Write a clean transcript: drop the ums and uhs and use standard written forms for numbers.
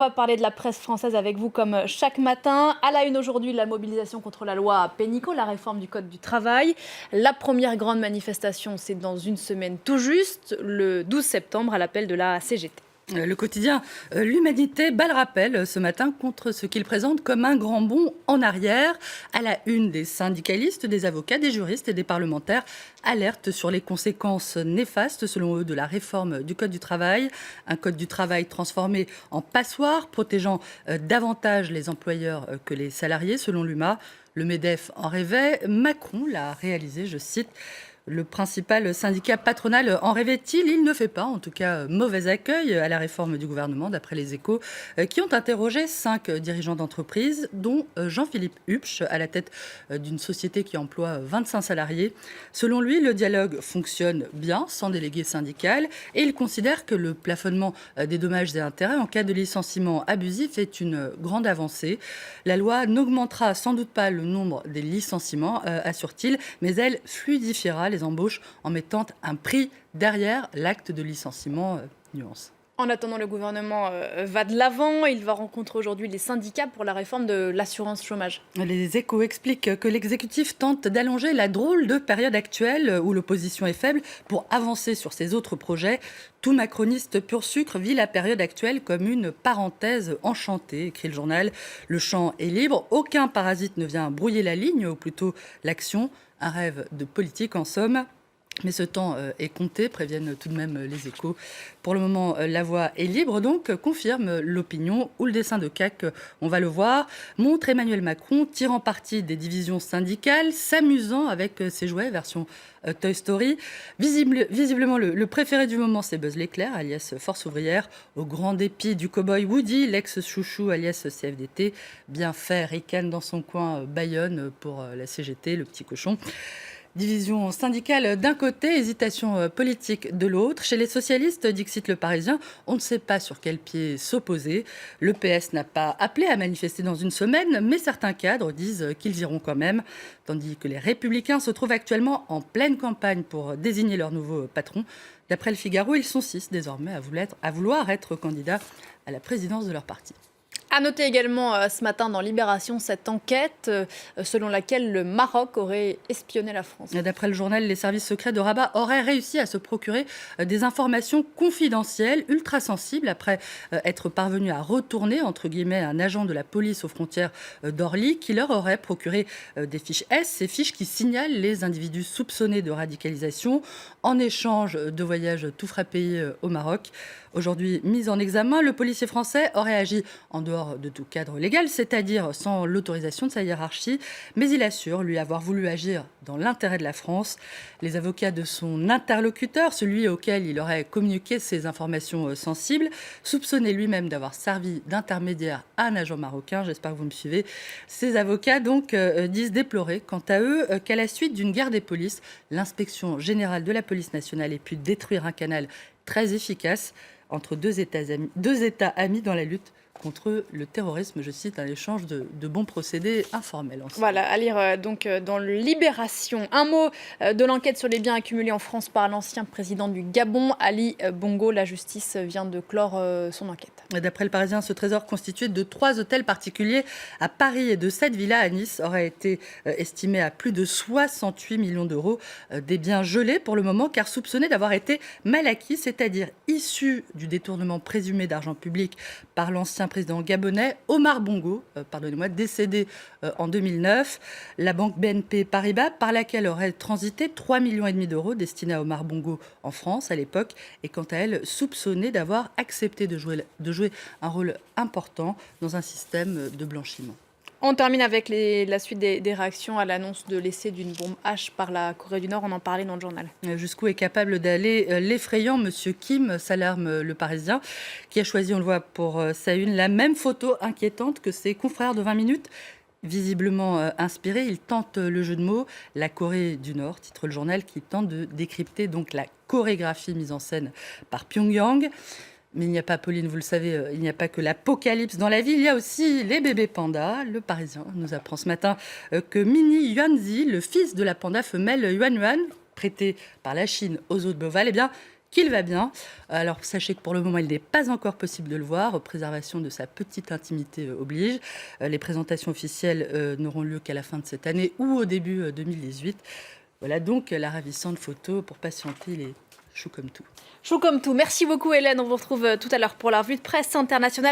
On va parler de la presse française avec vous comme chaque matin. À la une aujourd'hui, la mobilisation contre la loi Pénicaud, la réforme du Code du travail. La première grande manifestation, c'est dans une semaine tout juste, le 12 septembre, à l'appel de la CGT. Le quotidien L'Humanité bat le rappel ce matin contre ce qu'il présente comme un grand bond en arrière. À la une, des syndicalistes, des avocats, des juristes et des parlementaires alertent sur les conséquences néfastes, selon eux, de la réforme du Code du travail. Un Code du travail transformé en passoire, protégeant davantage les employeurs que les salariés, selon l'UMA. Le MEDEF en rêvait, Macron l'a réalisé, je cite. Le principal syndicat patronal en rêvait-il? Il ne fait pas, en tout cas, mauvais accueil à la réforme du gouvernement, d'après les Échos, qui ont interrogé 5 dirigeants d'entreprise, dont Jean-Philippe Hupsch, à la tête d'une société qui emploie 25 salariés. Selon lui, le dialogue fonctionne bien, sans délégué syndical, et il considère que le plafonnement des dommages et intérêts en cas de licenciement abusif est une grande avancée. La loi n'augmentera sans doute pas le nombre des licenciements, assure-t-il, mais elle fluidifiera les embauches en mettant un prix derrière l'acte de licenciement. Nuance. En attendant, le gouvernement va de l'avant. Il va rencontrer aujourd'hui les syndicats pour la réforme de l'assurance chômage. Les Échos expliquent que l'exécutif tente d'allonger la drôle de période actuelle où l'opposition est faible pour avancer sur ses autres projets. Tout macroniste pur sucre vit la période actuelle comme une parenthèse enchantée, écrit le journal. Le champ est libre, aucun parasite ne vient brouiller la ligne, ou plutôt l'action. Un rêve de politique en somme. Mais ce temps est compté, préviennent tout de même les Échos. Pour le moment, la voie est libre, donc confirme l'opinion ou le dessin de CAC, on va le voir, montre Emmanuel Macron tirant parti des divisions syndicales, s'amusant avec ses jouets, version Toy Story. Visiblement, le préféré du moment, c'est Buzz l'éclair, alias Force ouvrière, au grand dépit du cow-boy Woody, l'ex-chouchou, alias CFDT, bien fait, ricane dans son coin Bayonne pour la CGT, le petit cochon. Division syndicale d'un côté, hésitation politique de l'autre. Chez les socialistes, dixit Le Parisien, on ne sait pas sur quel pied s'opposer. Le PS n'a pas appelé à manifester dans une semaine, mais certains cadres disent qu'ils iront quand même. Tandis que les Républicains se trouvent actuellement en pleine campagne pour désigner leur nouveau patron. D'après le Figaro, ils sont 6 désormais à vouloir être candidats à la présidence de leur parti. À noter également ce matin dans Libération cette enquête selon laquelle le Maroc aurait espionné la France. D'après le journal, les services secrets de Rabat auraient réussi à se procurer des informations confidentielles, ultra sensibles, après être parvenus à retourner, entre guillemets, un agent de la police aux frontières d'Orly qui leur aurait procuré des fiches S, ces fiches qui signalent les individus soupçonnés de radicalisation en échange de voyages tout frais payés au Maroc. Aujourd'hui mis en examen, le policier français aurait agi en dehors de tout cadre légal, c'est-à-dire sans l'autorisation de sa hiérarchie, mais il assure lui avoir voulu agir dans l'intérêt de la France. Les avocats de son interlocuteur, celui auquel il aurait communiqué ces informations sensibles, soupçonné lui-même d'avoir servi d'intermédiaire à un agent marocain, j'espère que vous me suivez. Ces avocats donc disent déplorer, quant à eux, qu'à la suite d'une guerre des polices, l'inspection générale de la police nationale ait pu détruire un canal très efficace entre deux États amis dans la lutte contre le terrorisme, je cite, un échange de bons procédés informels. Voilà, à lire donc dans Libération. Un mot de l'enquête sur les biens accumulés en France par l'ancien président du Gabon, Ali Bongo. La justice vient de clore son enquête. D'après le Parisien, ce trésor constitué de 3 hôtels particuliers à Paris et de 7 villas à Nice aurait été estimé à plus de 68 millions d'euros. Des biens gelés pour le moment, car soupçonnés d'avoir été mal acquis, c'est-à-dire issus du détournement présumé d'argent public par l'ancien président gabonais Omar Bongo, décédé en 2009. La banque BNP Paribas, par laquelle aurait transité 3,5 millions d'euros destinés à Omar Bongo en France à l'époque, est quant à elle soupçonnée d'avoir accepté de jouer un rôle important dans un système de blanchiment. On termine avec la suite des réactions à l'annonce de l'essai d'une bombe H par la Corée du Nord. On en parlait dans le journal. Jusqu'où est capable d'aller l'effrayant Monsieur Kim, s'alarme Le Parisien, qui a choisi, on le voit pour sa une, la même photo inquiétante que ses confrères de 20 minutes. Visiblement inspiré, il tente le jeu de mots. La Corée du Nord, titre le journal, qui tente de décrypter donc la chorégraphie mise en scène par Pyongyang. Mais il n'y a pas, Pauline, vous le savez, il n'y a pas que l'apocalypse dans la vie, il y a aussi les bébés pandas. Le Parisien nous apprend ce matin que Mini Yuanzi, le fils de la panda femelle Yuan Yuan, prêté par la Chine aux eaux de Beauval, eh bien, qu'il va bien. Alors sachez que pour le moment, il n'est pas encore possible de le voir. Préservation de sa petite intimité oblige. Les présentations officielles n'auront lieu qu'à la fin de cette année ou au début 2018. Voilà donc la ravissante photo pour patienter, il est chou comme tout. Chou comme tout. Merci beaucoup Hélène, on vous retrouve tout à l'heure pour la revue de presse internationale.